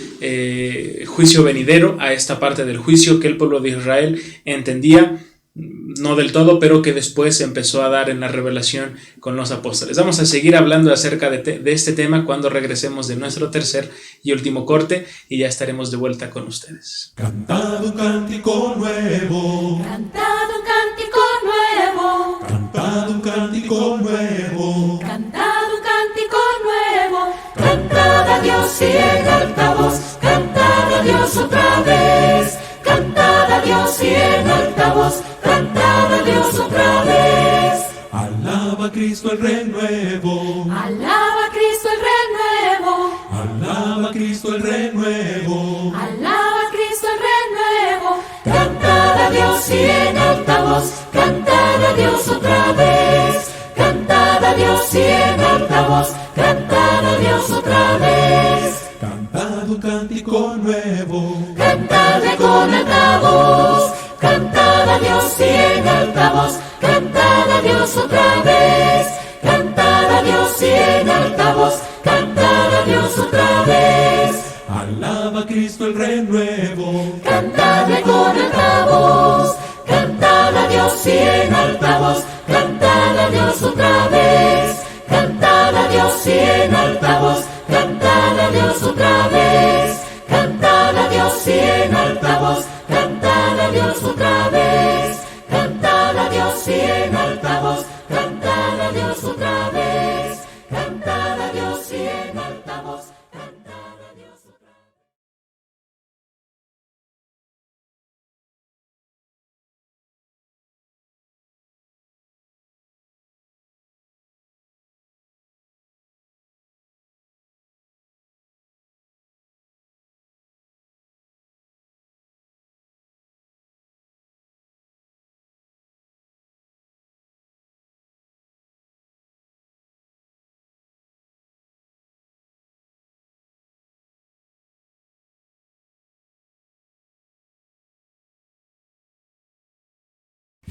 juicio venidero, a esta parte del juicio que el pueblo de Israel entendía, no del todo, pero que después empezó a dar en la revelación con los apóstoles. Vamos a seguir hablando acerca de este tema cuando regresemos de nuestro tercer y último corte y ya estaremos de vuelta con ustedes. Cantad un cántico nuevo, Cantad un cántico nuevo, cantad un cántico nuevo, cantad un cántico nuevo, cantad a Dios y en alta voz, cantad a Dios otra vez, cantad a Dios y en alta voz, cantad a Dios otra vez. alaba a Cristo el Rey nuevo, Alaba a Cristo el Rey nuevo, alaba a Cristo el Rey nuevo, alaba a Cristo el Rey nuevo, cantad a Dios y en alta voz, cantad a Dios otra vez, cantad a Dios y en alta voz, cantad a Dios otra vez. cantad un cántico nuevo, Cantadle con alta voz, cantad a Dios y en alta voz, cantad a Dios otra vez, cantad a Dios y en alta voz, cantad a Dios otra vez. alaba a Cristo el Rey nuevo, Cantadle con alta voz, cantad a Dios y en alta voz, cantad a Dios otra vez, cantad a Dios y en alta voz, cantad a Dios otra vez, cantad a Dios y en alta voz, cantad a Dios otra vez, cantad a Dios y en alta voz, cantad a Dios otra vez, cantad a Dios y en alta voz, cantad a Dios otra vez.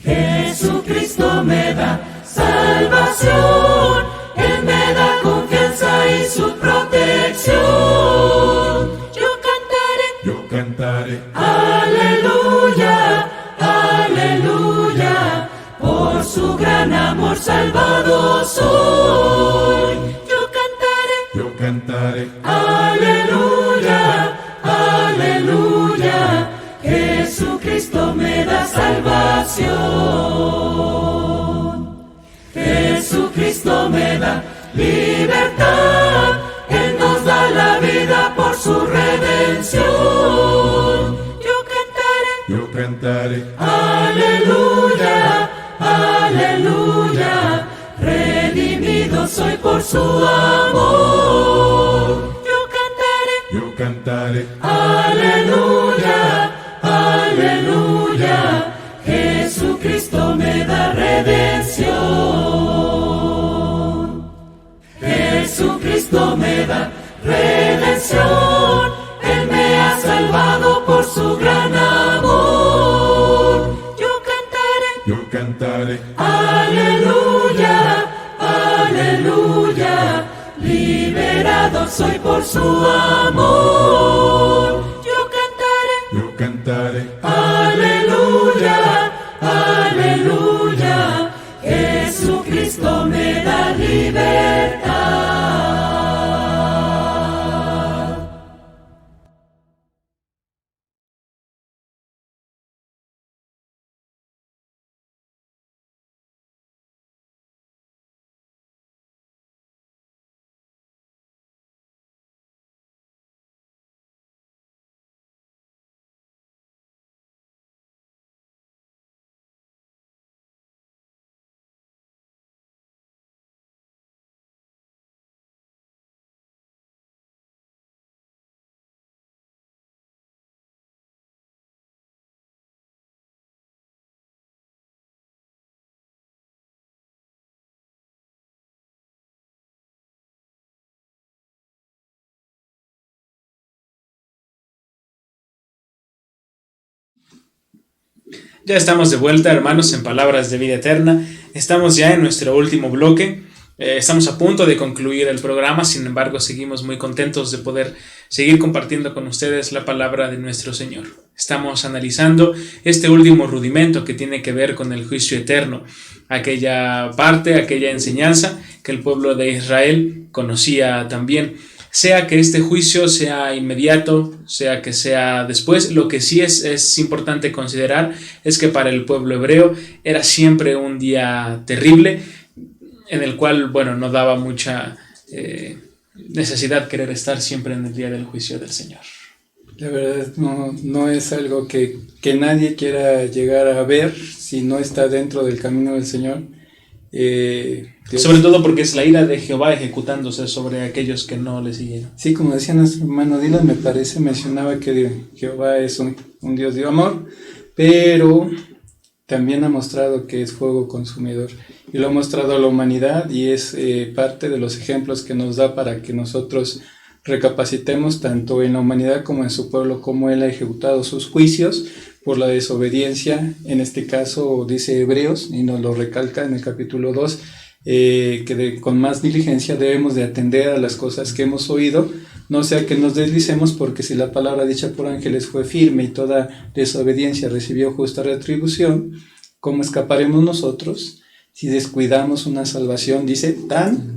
Jesucristo me da salvación, Él me da confianza y su protección. Yo cantaré, aleluya, aleluya, por su gran amor salvado soy. Yo cantaré, aleluya, aleluya, Jesucristo me da salvación. Jesucristo me da libertad, Él nos da la vida por su redención. Yo cantaré, aleluya, aleluya, redimido soy por su amor. Yo cantaré, aleluya, aleluya, Jesucristo me da redención. Jesucristo me da redención, Él me ha salvado por su gran amor. Yo cantaré, aleluya, aleluya, liberado soy por su amor. Yo cantaré, aleluya, aleluya, Jesucristo me da libertad. Ya estamos de vuelta, hermanos, en Palabras de Vida Eterna. Estamos ya en nuestro último bloque. Estamos a punto de concluir el programa, sin embargo, seguimos muy contentos de poder seguir compartiendo con ustedes la palabra de nuestro Señor. Estamos analizando este último rudimento que tiene que ver con el juicio eterno, aquella parte, aquella enseñanza que el pueblo de Israel conocía también. Sea que este juicio sea inmediato, sea que sea después, lo que sí es importante considerar es que para el pueblo hebreo era siempre un día terrible, en el cual, bueno, no daba mucha necesidad querer estar siempre en el día del juicio del Señor. La verdad no es algo que nadie quiera llegar a ver si no está dentro del camino del Señor. Sobre todo porque es la ira de Jehová ejecutándose sobre aquellos que no le siguen. Sí, como decía nuestro hermano Dylan, me parece, mencionaba que Jehová es un Dios de amor, pero también ha mostrado que es fuego consumidor. Y lo ha mostrado a la humanidad y es parte de los ejemplos que nos da para que nosotros recapacitemos tanto en la humanidad como en su pueblo, cómo Él ha ejecutado sus juicios por la desobediencia. En este caso dice Hebreos, y nos lo recalca en el capítulo 2, con más diligencia debemos de atender a las cosas que hemos oído, no sea que nos deslicemos, porque si la palabra dicha por ángeles fue firme y toda desobediencia recibió justa retribución, ¿cómo escaparemos nosotros si descuidamos una salvación, dice, tan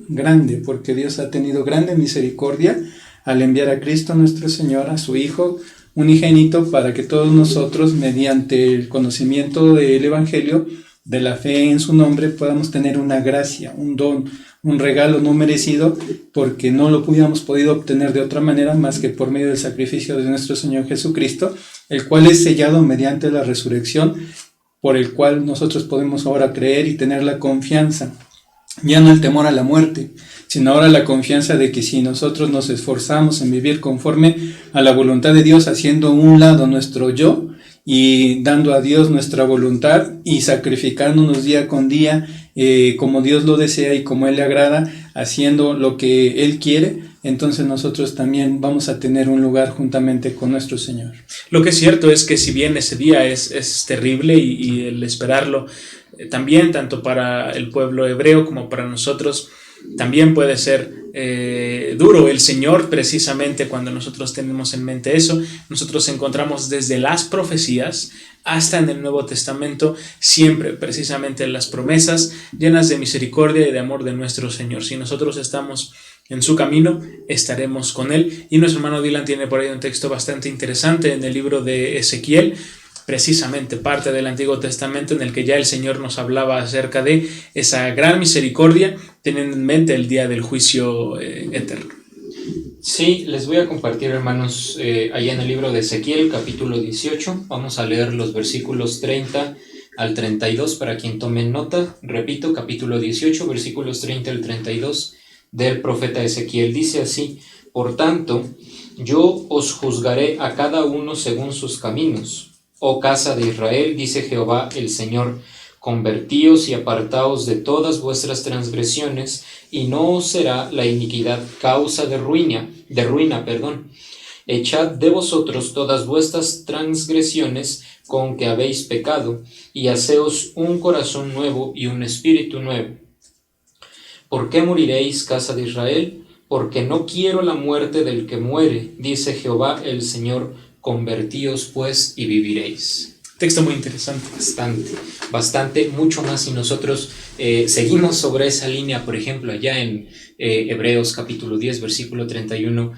grande, porque Dios ha tenido grande misericordia al enviar a Cristo nuestro Señor, a su Hijo unigénito, para que todos nosotros, mediante el conocimiento del Evangelio, de la fe en su nombre, podamos tener una gracia, un don, un regalo no merecido, porque no lo hubiéramos podido obtener de otra manera más que por medio del sacrificio de nuestro Señor Jesucristo, el cual es sellado mediante la resurrección, por el cual nosotros podemos ahora creer y tener la confianza, ya no el temor a la muerte, sino ahora la confianza de que si nosotros nos esforzamos en vivir conforme a la voluntad de Dios, haciendo a un lado nuestro yo y dando a Dios nuestra voluntad y sacrificándonos día con día como Dios lo desea y como Él le agrada, haciendo lo que Él quiere, entonces nosotros también vamos a tener un lugar juntamente con nuestro Señor. Lo que es cierto es que si bien ese día es terrible y el esperarlo también, tanto para el pueblo hebreo como para nosotros, también puede ser duro. El Señor, precisamente cuando nosotros tenemos en mente eso, nosotros encontramos desde las profecías hasta en el Nuevo Testamento siempre precisamente las promesas llenas de misericordia y de amor de nuestro Señor. Si nosotros estamos en su camino, estaremos con Él. Y nuestro hermano Dylan tiene por ahí un texto bastante interesante en el libro de Ezequiel, precisamente parte del Antiguo Testamento, en el que ya el Señor nos hablaba acerca de esa gran misericordia, teniendo en mente el día del juicio eterno. Sí, les voy a compartir, hermanos, allá en el libro de Ezequiel, capítulo 18, vamos a leer los versículos 30 al 32, para quien tome nota. Repito, capítulo 18, versículos 30 al 32 del profeta Ezequiel. Dice así: por tanto, yo os juzgaré a cada uno según sus caminos. Oh casa de Israel, dice Jehová el Señor, convertíos y apartaos de todas vuestras transgresiones, y no os será la iniquidad causa de ruina. Echad de vosotros todas vuestras transgresiones con que habéis pecado, y haceos un corazón nuevo y un espíritu nuevo. ¿Por qué moriréis, casa de Israel? Porque no quiero la muerte del que muere, dice Jehová el Señor. Convertíos pues y viviréis. Texto muy interesante. Bastante, mucho más si nosotros seguimos sobre esa línea. Por ejemplo, allá en Hebreos capítulo 10, versículo 31,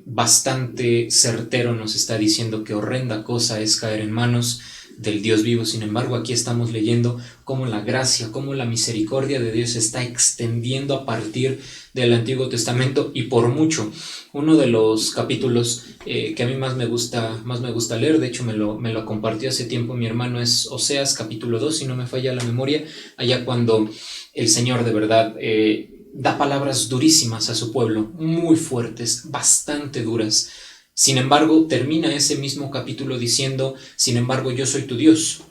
bastante certero nos está diciendo que horrenda cosa es caer en manos del Dios vivo. Sin embargo, aquí estamos leyendo cómo la gracia, cómo la misericordia de Dios se está extendiendo a partir del Antiguo Testamento, y por mucho. Uno de los capítulos que a mí más me gusta leer, de hecho me lo compartió hace tiempo mi hermano, es Oseas capítulo 2, si no me falla la memoria, allá cuando el Señor de verdad da palabras durísimas a su pueblo, muy fuertes, bastante duras. Sin embargo, termina ese mismo capítulo diciendo: sin embargo, yo soy tu Dios,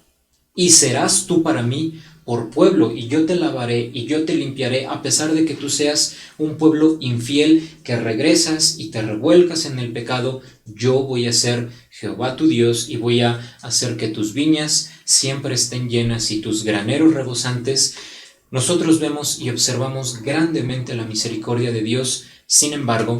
y serás tú para mí por pueblo, y yo te lavaré y yo te limpiaré, a pesar de que tú seas un pueblo infiel, que regresas y te revuelcas en el pecado. Yo voy a ser Jehová tu Dios y voy a hacer que tus viñas siempre estén llenas y tus graneros rebosantes. Nosotros vemos y observamos grandemente la misericordia de Dios. Sin embargo,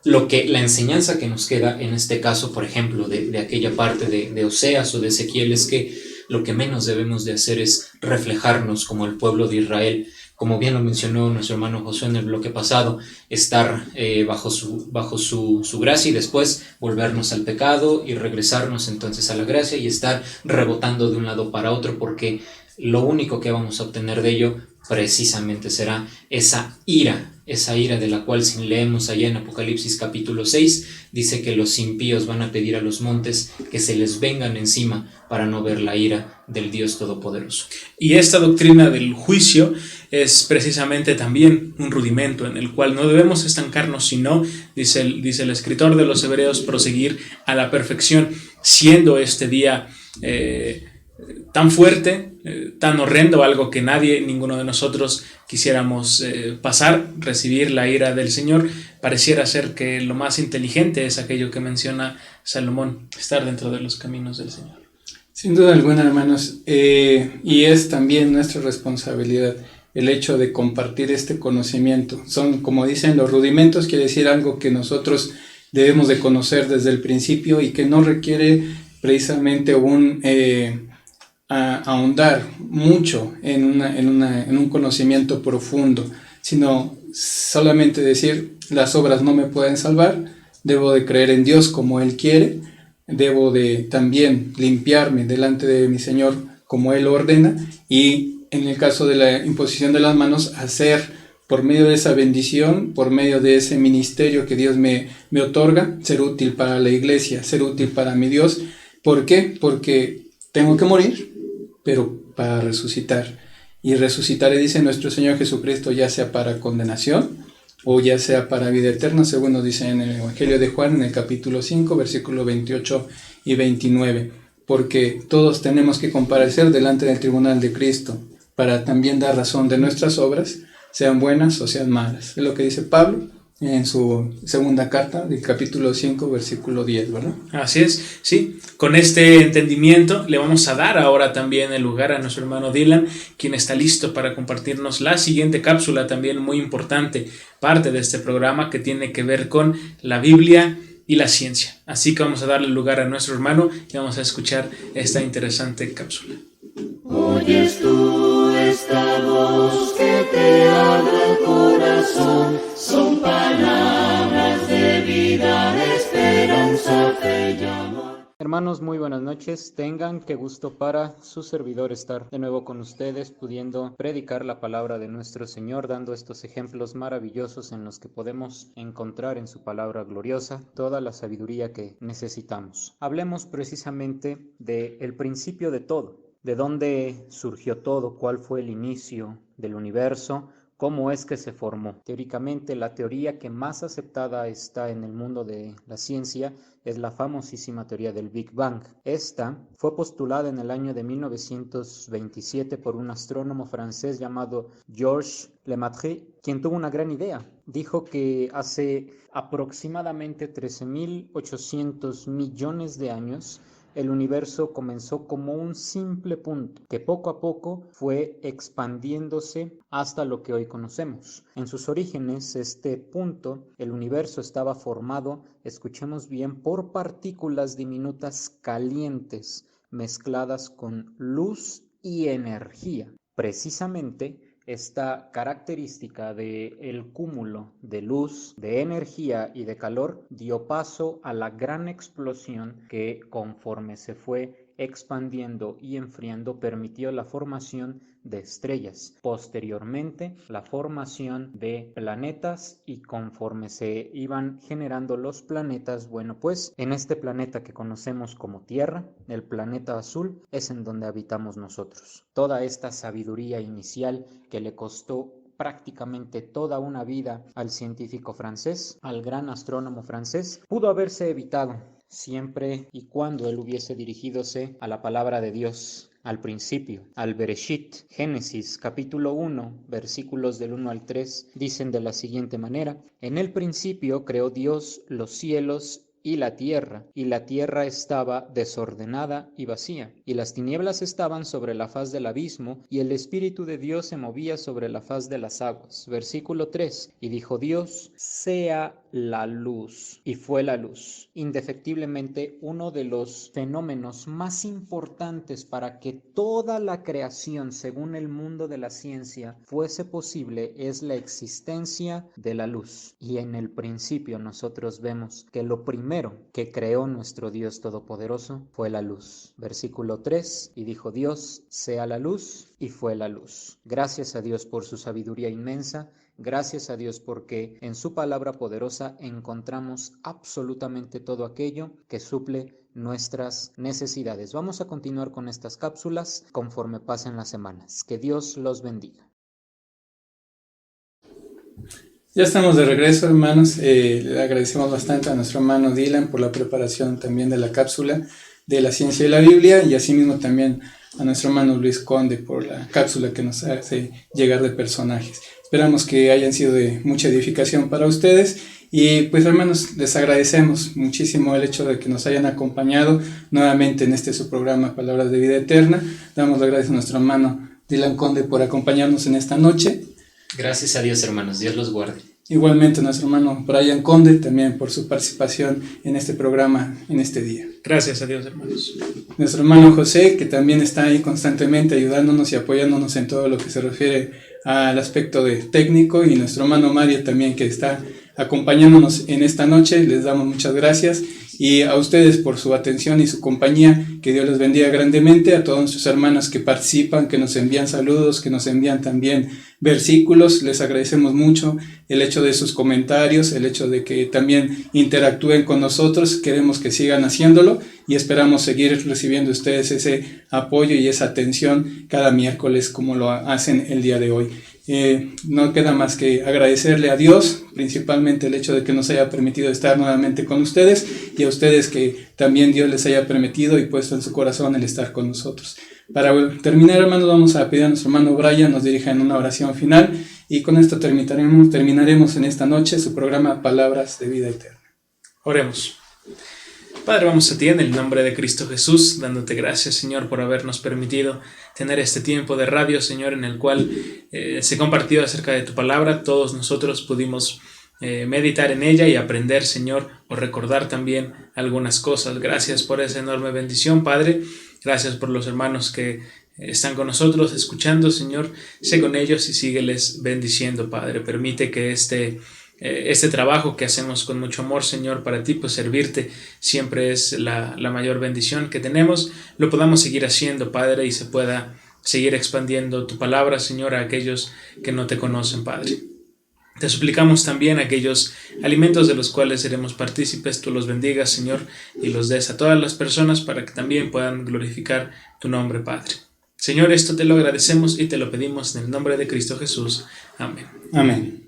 la enseñanza que nos queda en este caso, por ejemplo, de aquella parte de Oseas o de Ezequiel, es que lo que menos debemos de hacer es reflejarnos como el pueblo de Israel. Como bien lo mencionó nuestro hermano Josué en el bloque pasado, estar bajo su gracia y después volvernos al pecado y regresarnos entonces a la gracia y estar rebotando de un lado para otro, porque lo único que vamos a obtener de ello precisamente será esa ira de la cual, si leemos allá en Apocalipsis capítulo 6, dice que los impíos van a pedir a los montes que se les vengan encima para no ver la ira del Dios Todopoderoso. Y esta doctrina del juicio es precisamente también un rudimento en el cual no debemos estancarnos, sino, dice el escritor de los Hebreos, proseguir a la perfección, siendo este día tan fuerte, tan horrendo, algo que ninguno de nosotros quisiéramos pasar, recibir la ira del Señor. Pareciera ser que lo más inteligente es aquello que menciona Salomón, estar dentro de los caminos del Señor. Sin duda alguna, hermanos, y es también nuestra responsabilidad el hecho de compartir este conocimiento. Son, como dicen, los rudimentos, quiere decir algo que nosotros debemos de conocer desde el principio y que no requiere precisamente ahondar mucho en un conocimiento profundo, sino solamente decir: las obras no me pueden salvar, debo de creer en Dios como Él quiere, debo de también limpiarme delante de mi Señor como Él ordena, y en el caso de la imposición de las manos, hacer por medio de esa bendición, por medio de ese ministerio que Dios me otorga, ser útil para la iglesia, ser útil para mi Dios. ¿Por qué? Porque tengo que morir, pero para resucitar. Y resucitaré, dice nuestro Señor Jesucristo, ya sea para condenación o ya sea para vida eterna, según nos dice en el Evangelio de Juan, en el capítulo 5, versículos 28 y 29. Porque todos tenemos que comparecer delante del tribunal de Cristo para también dar razón de nuestras obras, sean buenas o sean malas. Es lo que dice Pablo en su segunda carta, del capítulo 5, versículo 10, ¿verdad? Así es, sí. Con este entendimiento le vamos a dar ahora también el lugar a nuestro hermano Dylan, quien está listo para compartirnos la siguiente cápsula, también muy importante, parte de este programa que tiene que ver con la Biblia y la ciencia. Así que vamos a darle lugar a nuestro hermano y vamos a escuchar esta interesante cápsula. Oyes tú esta voz que te habla el corazón, son palabras de vida, esperanza, fe y amor. Hermanos, muy buenas noches. Tengan qué gusto para su servidor estar de nuevo con ustedes, pudiendo predicar la palabra de nuestro Señor, dando estos ejemplos maravillosos en los que podemos encontrar en su palabra gloriosa toda la sabiduría que necesitamos. Hablemos precisamente del principio de todo. ¿De dónde surgió todo? ¿Cuál fue el inicio del universo? ¿Cómo es que se formó? Teóricamente, la teoría que más aceptada está en el mundo de la ciencia es la famosísima teoría del Big Bang. Esta fue postulada en el año de 1927 por un astrónomo francés llamado Georges Lemaitre, quien tuvo una gran idea. Dijo que hace aproximadamente 13.800 millones de años el universo comenzó como un simple punto que poco a poco fue expandiéndose hasta lo que hoy conocemos. En sus orígenes, este punto, el universo, estaba formado, escuchemos bien, por partículas diminutas calientes mezcladas con luz y energía. Precisamente, esta característica del cúmulo de luz, de energía y de calor dio paso a la gran explosión que, conforme se fue expandiendo y enfriando, permitió la formación de estrellas, posteriormente la formación de planetas, y conforme se iban generando los planetas, bueno, pues en este planeta que conocemos como Tierra, el planeta azul, es en donde habitamos nosotros. Toda esta sabiduría inicial que le costó prácticamente toda una vida al científico francés, al gran astrónomo francés, pudo haberse evitado siempre y cuando él hubiese dirigidose a la palabra de Dios, al principio, al Bereshit. Génesis capítulo 1, versículos del 1 al 3, dicen de la siguiente manera: En el principio creó Dios los cielos y la tierra estaba desordenada y vacía, y las tinieblas estaban sobre la faz del abismo, y el Espíritu de Dios se movía sobre la faz de las aguas. Versículo 3, y dijo Dios: sea la luz, y fue la luz. Indefectiblemente, uno de los fenómenos más importantes para que toda la creación, según el mundo de la ciencia, fuese posible, es la existencia de la luz. Y en el principio nosotros vemos que lo primero que creó nuestro Dios Todopoderoso fue la luz. Versículo 3, y dijo Dios: sea la luz, y fue la luz. Gracias a Dios por su sabiduría inmensa. Gracias a Dios porque en su palabra poderosa encontramos absolutamente todo aquello que suple nuestras necesidades. Vamos a continuar con estas cápsulas conforme pasen las semanas. Que Dios los bendiga. Ya estamos de regreso, hermanos. Le agradecemos bastante a nuestro hermano Dylan por la preparación también de la cápsula de la ciencia de la Biblia, y asimismo también a nuestro hermano Luis Conde por la cápsula que nos hace llegar de personajes. Esperamos que hayan sido de mucha edificación para ustedes, y pues hermanos, les agradecemos muchísimo el hecho de que nos hayan acompañado nuevamente en su programa Palabras de Vida Eterna. Damos las gracias a nuestro hermano Dylan Conde por acompañarnos en esta noche. Gracias a Dios, hermanos. Dios los guarde. Igualmente nuestro hermano Brian Conde también por su participación en este programa en este día. Gracias a Dios, hermanos. Nuestro hermano José, que también está ahí constantemente ayudándonos y apoyándonos en todo lo que se refiere al aspecto de técnico, y nuestro hermano Mario también, que está acompañándonos en esta noche. Les damos muchas gracias, y a ustedes por su atención y su compañía. Que Dios les bendiga grandemente. A todos nuestros hermanos que participan, que nos envían saludos, que nos envían también versículos, les agradecemos mucho el hecho de sus comentarios, el hecho de que también interactúen con nosotros. Queremos que sigan haciéndolo, y esperamos seguir recibiendo ustedes ese apoyo y esa atención cada miércoles como lo hacen el día de hoy. No queda más que agradecerle a Dios, principalmente el hecho de que nos haya permitido estar nuevamente con ustedes, y a ustedes que también Dios les haya permitido y puesto en su corazón el estar con nosotros. Para terminar, hermanos, vamos a pedir a nuestro hermano Brian nos dirija en una oración final, y con esto terminaremos en esta noche su programa Palabras de Vida Eterna. Oremos. Padre, vamos a ti en el nombre de Cristo Jesús, dándote gracias, Señor, por habernos permitido tener este tiempo de radio, Señor, en el cual se compartió acerca de tu palabra. Todos nosotros pudimos meditar en ella y aprender, Señor, o recordar también algunas cosas. Gracias por esa enorme bendición, Padre. Gracias por los hermanos que están con nosotros escuchando, Señor. Sé con ellos y sígueles bendiciendo, Padre. Permite que este trabajo que hacemos con mucho amor, Señor, para ti, pues servirte siempre es la mayor bendición que tenemos. Lo podamos seguir haciendo, Padre, y se pueda seguir expandiendo tu palabra, Señor, a aquellos que no te conocen, Padre. Te suplicamos también aquellos alimentos de los cuales seremos partícipes, tú los bendigas, Señor, y los des a todas las personas para que también puedan glorificar tu nombre, Padre. Señor, esto te lo agradecemos y te lo pedimos en el nombre de Cristo Jesús. Amén. Amén.